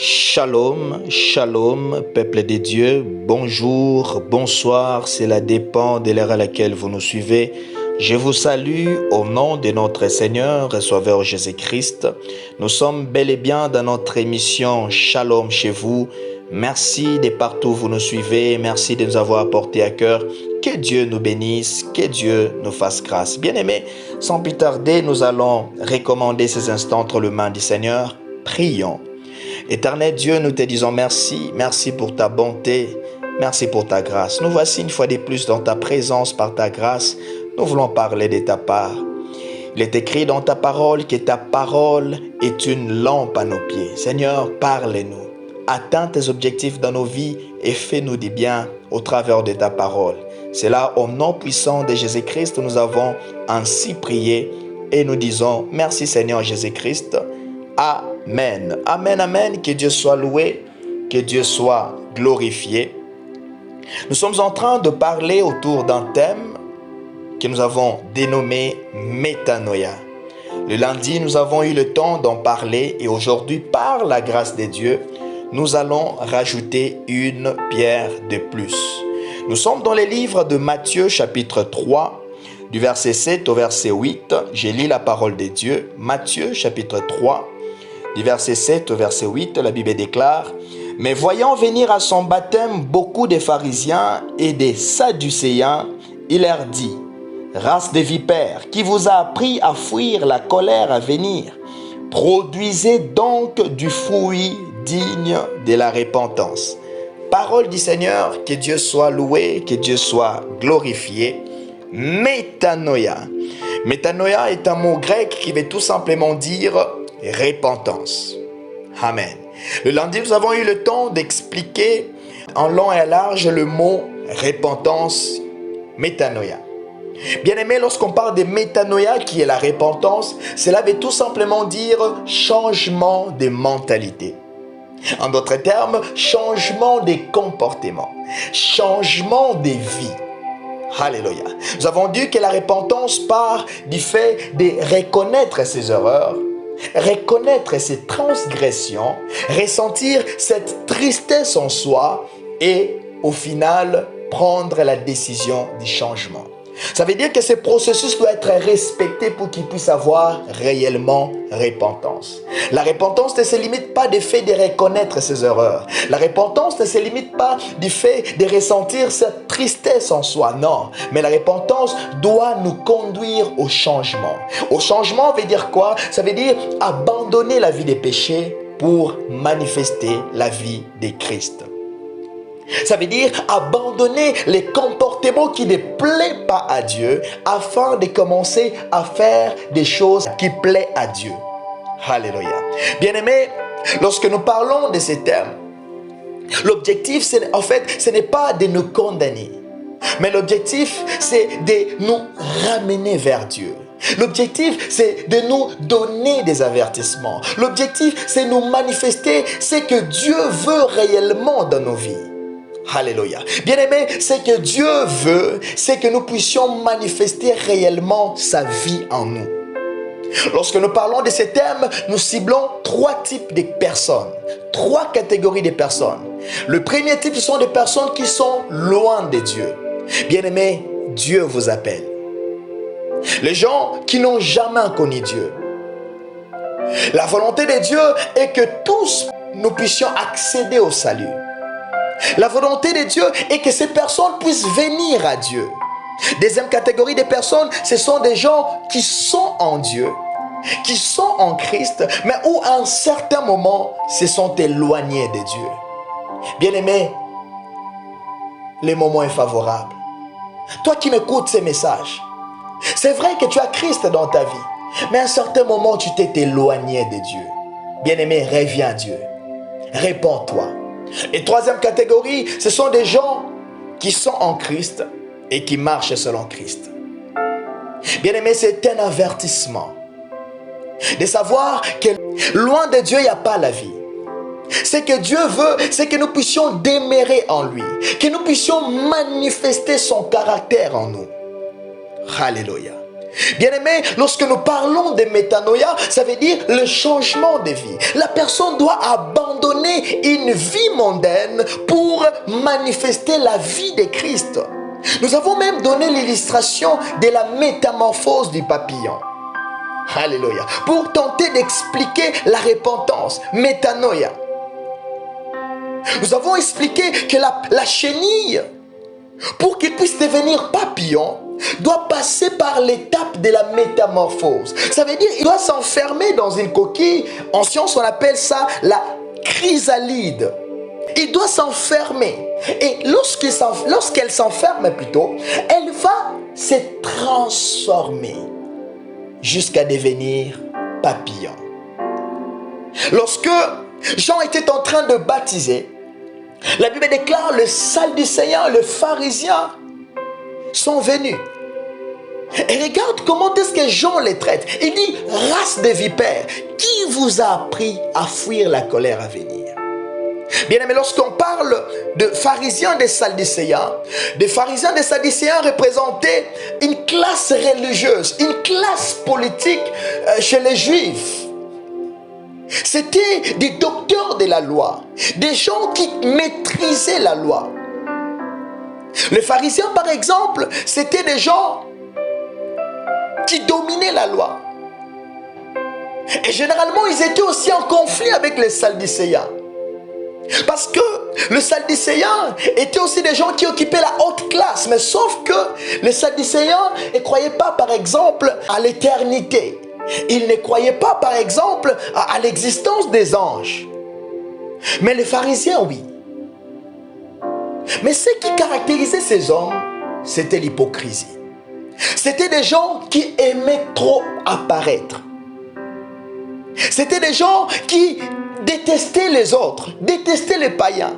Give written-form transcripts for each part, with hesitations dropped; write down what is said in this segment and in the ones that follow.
Shalom, shalom, peuple de Dieu, bonjour, bonsoir, cela dépend de l'heure à laquelle vous nous suivez. Je vous salue au nom de notre Seigneur et Sauveur Jésus-Christ. Nous sommes bel et bien dans notre émission Shalom chez vous. Merci de partout où vous nous suivez, merci de nous avoir apporté à cœur. Que Dieu nous bénisse, que Dieu nous fasse grâce. Bien-aimés, sans plus tarder, nous allons recommander ces instants entre les mains du Seigneur. Prions. Éternel Dieu, nous te disons merci, merci pour ta bonté, merci pour ta grâce. Nous voici une fois de plus dans ta présence par ta grâce. Nous voulons parler de ta part. Il est écrit dans ta parole que ta parole est une lampe à nos pieds. Seigneur, parle-nous. Atteins tes objectifs dans nos vies et fais-nous du bien au travers de ta parole. C'est là, au nom puissant de Jésus-Christ, nous avons ainsi prié et nous disons merci Seigneur Jésus-Christ. Amen. Amen, amen. Que Dieu soit loué, que Dieu soit glorifié. Nous sommes en train de parler autour d'un thème que nous avons dénommé métanoïa. Le lundi, nous avons eu le temps d'en parler et aujourd'hui, par la grâce de Dieu, nous allons rajouter une pierre de plus. Nous sommes dans les livres de Matthieu chapitre 3, du verset 7 au verset 8. Je lis la parole de Dieu. Matthieu chapitre 3, du verset 7 au verset 8, la Bible déclare « Mais voyant venir à son baptême beaucoup de pharisiens et des sadducéens, il leur dit « Race de vipères, qui vous a appris à fuir la colère à venir? Produisez donc du fruit digne de la repentance. » Parole du Seigneur, que Dieu soit loué, que Dieu soit glorifié. Métanoïa. Métanoïa est un mot grec qui veut tout simplement dire repentance. Amen. Le lundi, nous avons eu le temps d'expliquer en long et en large le mot repentance, métanoïa. Bien aimé, lorsqu'on parle de métanoïa, qui est la repentance, cela veut tout simplement dire changement de mentalité. En d'autres termes, changement des comportements, changement des vies. Alléluia. Nous avons dit que la repentance part du fait de reconnaître ses erreurs, reconnaître ses transgressions, ressentir cette tristesse en soi et au final prendre la décision du changement. Ça veut dire que ce processus doit être respecté pour qu'il puisse avoir réellement repentance. La repentance ne se limite pas du fait de reconnaître ses erreurs. La repentance ne se limite pas du fait de ressentir cette tristesse en soi. Non, mais la repentance doit nous conduire au changement. Au changement veut dire quoi? Ça veut dire abandonner la vie des péchés pour manifester la vie de Christ. Ça veut dire abandonner les comportements qui ne plaisent pas à Dieu afin de commencer à faire des choses qui plaisent à Dieu. Alléluia. Bien-aimés, lorsque nous parlons de ces termes, l'objectif, en fait, ce n'est pas de nous condamner. Mais l'objectif, c'est de nous ramener vers Dieu. L'objectif, c'est de nous donner des avertissements. L'objectif, c'est de nous manifester ce que Dieu veut réellement dans nos vies. Alléluia. Bien-aimé, ce que Dieu veut, c'est que nous puissions manifester réellement sa vie en nous. Lorsque nous parlons de ces termes, nous ciblons trois types de personnes, trois catégories de personnes. Le premier type, ce sont des personnes qui sont loin de Dieu. Bien-aimé, Dieu vous appelle. Les gens qui n'ont jamais connu Dieu. La volonté de Dieu est que tous nous puissions accéder au salut. La volonté de Dieu est que ces personnes puissent venir à Dieu. Deuxième catégorie de personnes, ce sont des gens qui sont en Dieu, qui sont en Christ, mais où à un certain moment se sont éloignés de Dieu. Bien-aimé, le moment est favorable. Toi qui m'écoutes ces messages, c'est vrai que tu as Christ dans ta vie, mais à un certain moment tu t'es éloigné de Dieu. Bien-aimé, reviens à Dieu. Réponds-toi. Et troisième catégorie, ce sont des gens qui sont en Christ et qui marchent selon Christ. Bien-aimé, c'est un avertissement de savoir que loin de Dieu, il n'y a pas la vie. Ce que Dieu veut, c'est que nous puissions demeurer en lui, que nous puissions manifester son caractère en nous. Alléluia. Bien-aimé, lorsque nous parlons de métanoïa, ça veut dire le changement de vie. La personne doit abandonner une vie mondaine pour manifester la vie de Christ. Nous avons même donné l'illustration de la métamorphose du papillon. Alléluia. Pour tenter d'expliquer la repentance, métanoïa. Nous avons expliqué que la chenille, pour qu'il puisse devenir papillon, doit passer par l'étape de la métamorphose. Ça veut dire qu'il doit s'enfermer dans une coquille. En science, on appelle ça la chrysalide. Il doit s'enfermer. Et lorsqu'elle s'enferme plutôt, elle va se transformer jusqu'à devenir papillon. Lorsque Jean était en train de baptiser, la Bible déclare le Sadducéen, le pharisien sont venus. Et regarde comment est-ce que Jean les traite. Il dit, race de vipères, qui vous a appris à fuir la colère à venir? Bien aimé, lorsqu'on parle de pharisiens des Sadducéens représentaient une classe religieuse, une classe politique chez les Juifs. C'était des docteurs de la loi, des gens qui maîtrisaient la loi. Les pharisiens, par exemple, c'était des gens qui dominaient la loi. Et généralement, ils étaient aussi en conflit avec les Sadducéens. Parce que les Sadducéens étaient aussi des gens qui occupaient la haute classe. Mais sauf que les Sadducéens ne croyaient pas, par exemple, à l'éternité. Ils ne croyaient pas, par exemple, à l'existence des anges. Mais les pharisiens, oui. Mais ce qui caractérisait ces hommes, c'était l'hypocrisie. C'était des gens qui aimaient trop apparaître. C'était des gens qui détestaient les autres, détestaient les païens.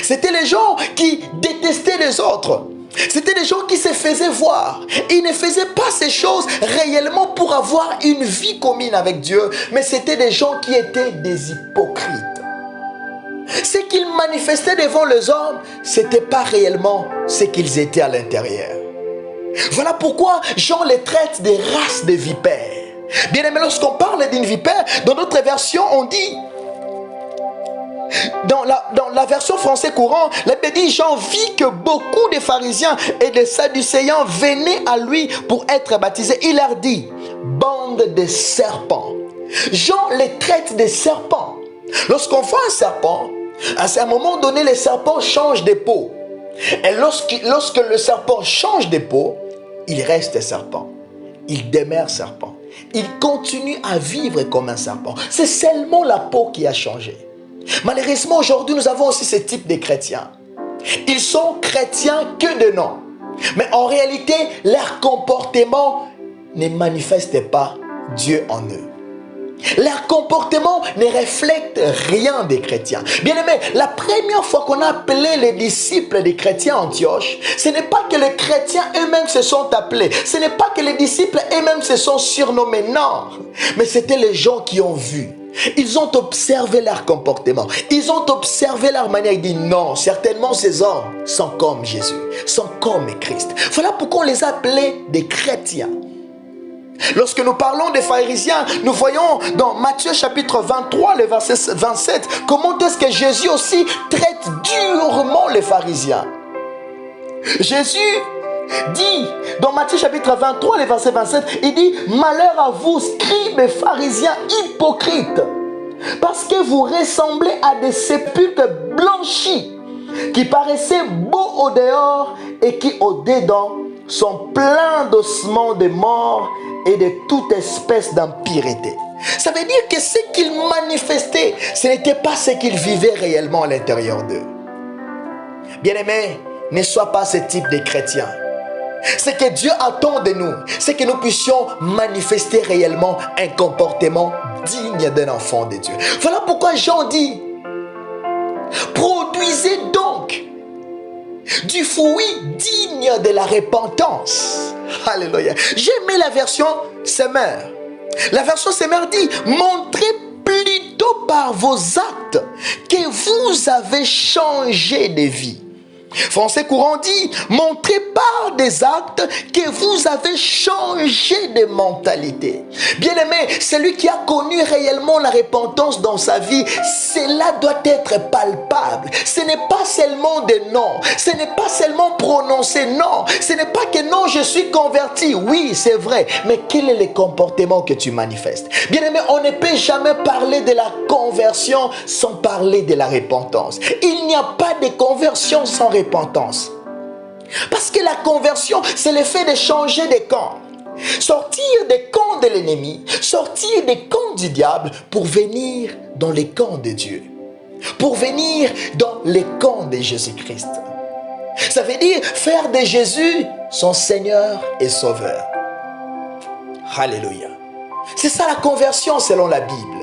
C'était les gens qui détestaient les autres. C'était des gens qui se faisaient voir. Ils ne faisaient pas ces choses réellement pour avoir une vie commune avec Dieu, mais c'était des gens qui étaient des hypocrites. Ce qu'ils manifestaient devant les hommes, ce n'était pas réellement ce qu'ils étaient à l'intérieur. Voilà pourquoi Jean les traite des races de vipères. Bien aimé, lorsqu'on parle d'une vipère, dans notre version, on dit, dans la version français courant, la Bible dit, Jean vit que beaucoup de pharisiens et de sadducéens venaient à lui pour être baptisés. Il leur dit, bande de serpents. Jean les traite de serpents. Lorsqu'on voit un serpent, à un moment donné, les serpents changent de peau. Et lorsque le serpent change de peau, il reste serpent. Il demeure serpent. Il continue à vivre comme un serpent. C'est seulement la peau qui a changé. Malheureusement, aujourd'hui, nous avons aussi ce type de chrétiens. Ils sont chrétiens que de nom. Mais en réalité, leur comportement ne manifeste pas Dieu en eux. Leur comportement ne reflète rien des chrétiens. Bien aimé, la première fois qu'on a appelé les disciples des chrétiens Antioche, ce n'est pas que les chrétiens eux-mêmes se sont appelés. Ce n'est pas que les disciples eux-mêmes se sont surnommés. Non, mais c'était les gens qui ont vu. Ils ont observé leur comportement. Ils ont observé leur manière. Ils disent non, certainement ces hommes sont comme Jésus, sont comme Christ. Voilà pourquoi on les a appelés des chrétiens. Lorsque nous parlons des pharisiens, nous voyons dans Matthieu chapitre 23, le verset 27, comment est-ce que Jésus aussi traite durement les pharisiens. Jésus dit dans Matthieu chapitre 23, le verset 27, il dit, malheur à vous, scribes et pharisiens hypocrites, parce que vous ressemblez à des sépulcres blanchis, qui paraissaient beaux au dehors et qui au dedans sont pleins d'ossements de morts et de toute espèce d'impureté. Ça veut dire que ce qu'ils manifestaient, ce n'était pas ce qu'ils vivaient réellement à l'intérieur d'eux. Bien-aimés, ne sois pas ce type de chrétien. Ce que Dieu attend de nous, c'est que nous puissions manifester réellement un comportement digne d'un enfant de Dieu. Voilà pourquoi Jean dit, produisez donc du fruit digne de la repentance. Alléluia. J'ai aimé la version Semeur. La version Semeur dit, montrez plutôt par vos actes que vous avez changé de vie. Français courant dit, montrez par des actes que vous avez changé de mentalité. Bien-aimé, celui qui a connu réellement la repentance dans sa vie, cela doit être palpable. Ce n'est pas seulement des noms, ce n'est pas seulement prononcer non, ce n'est pas que non, je suis converti. Oui, c'est vrai, mais quel est le comportement que tu manifestes? Bien-aimé, on ne peut jamais parler de la conversion sans parler de la repentance. Il n'y a pas de conversion sans repentance. Parce que la conversion, c'est le fait de changer de camp. Sortir des camps de l'ennemi, sortir des camps du diable pour venir dans les camps de Dieu. Pour venir dans les camps de Jésus-Christ. Ça veut dire faire de Jésus son Seigneur et Sauveur. Alléluia. C'est ça la conversion selon la Bible.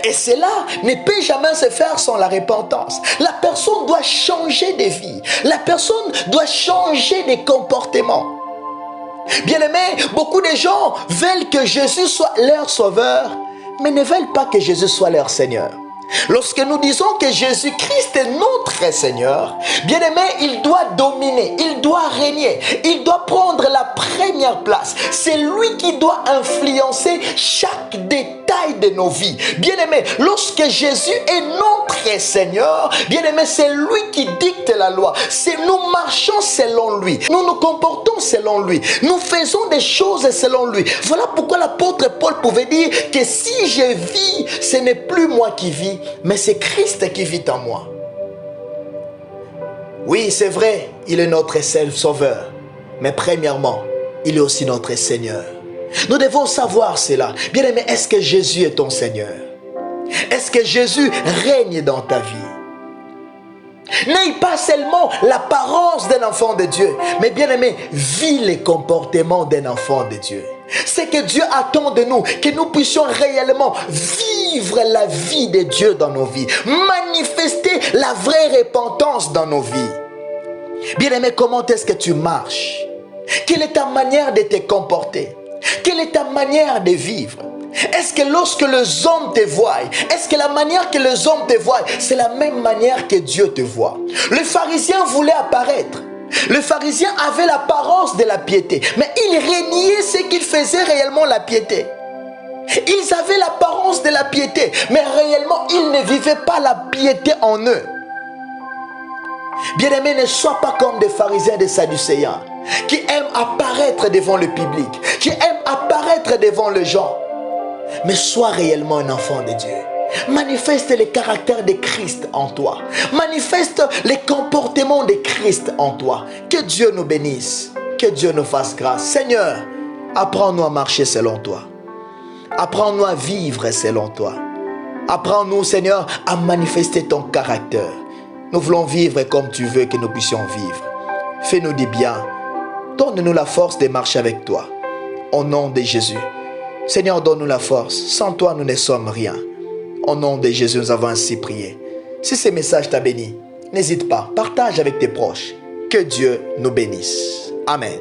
Et cela ne peut jamais se faire sans la repentance. La personne doit changer de vie. La personne doit changer de comportement. Bien-aimés, beaucoup de gens veulent que Jésus soit leur sauveur, mais ne veulent pas que Jésus soit leur Seigneur. Lorsque nous disons que Jésus-Christ est notre Seigneur, bien-aimé, il doit dominer, il doit régner, il doit prendre la première place. C'est lui qui doit influencer chaque détail de nos vies. Bien-aimé, lorsque Jésus est notre Seigneur, bien-aimé, c'est lui qui dicte la loi. C'est nous marchons selon lui, nous nous comportons selon lui, nous faisons des choses selon lui. Voilà pourquoi l'apôtre Paul pouvait dire que si je vis, ce n'est plus moi qui vis, mais c'est Christ qui vit en moi. Oui, c'est vrai, il est notre seul sauveur. Mais premièrement, il est aussi notre Seigneur. Nous devons savoir cela. Bien-aimé, est-ce que Jésus est ton Seigneur? Est-ce que Jésus règne dans ta vie? N'aie pas seulement l'apparence d'un enfant de Dieu, mais bien-aimé, vis les comportements d'un enfant de Dieu. C'est que Dieu attend de nous, que nous puissions réellement vivre la vie de Dieu dans nos vies, manifester la vraie repentance dans nos vies. Bien-aimé, comment est-ce que tu marches? Quelle est ta manière de te comporter? Quelle est ta manière de vivre? Est-ce que lorsque les hommes te voient, est-ce que la manière que les hommes te voient, c'est la même manière que Dieu te voit? Le pharisien voulait apparaître. Le pharisien avait l'apparence de la piété, mais il régnait ce qu'il faisait réellement la piété. Ils avaient l'apparence de la piété, mais réellement, ils ne vivaient pas la piété en eux. Bien-aimés, ne sois pas comme des pharisiens et des sadducéens qui aiment apparaître devant le public, qui aiment apparaître devant les gens. Mais sois réellement un enfant de Dieu. Manifeste le caractère de Christ en toi. Manifeste les comportements de Christ en toi. Que Dieu nous bénisse. Que Dieu nous fasse grâce. Seigneur, apprends-nous à marcher selon toi. Apprends-nous à vivre selon toi. Apprends-nous, Seigneur, à manifester ton caractère. Nous voulons vivre comme tu veux que nous puissions vivre. Fais-nous du bien. Donne-nous la force de marcher avec toi. Au nom de Jésus. Seigneur, donne-nous la force. Sans toi, nous ne sommes rien. Au nom de Jésus, nous avons ainsi prié. Si ce message t'a béni, n'hésite pas, partage avec tes proches. Que Dieu nous bénisse. Amen.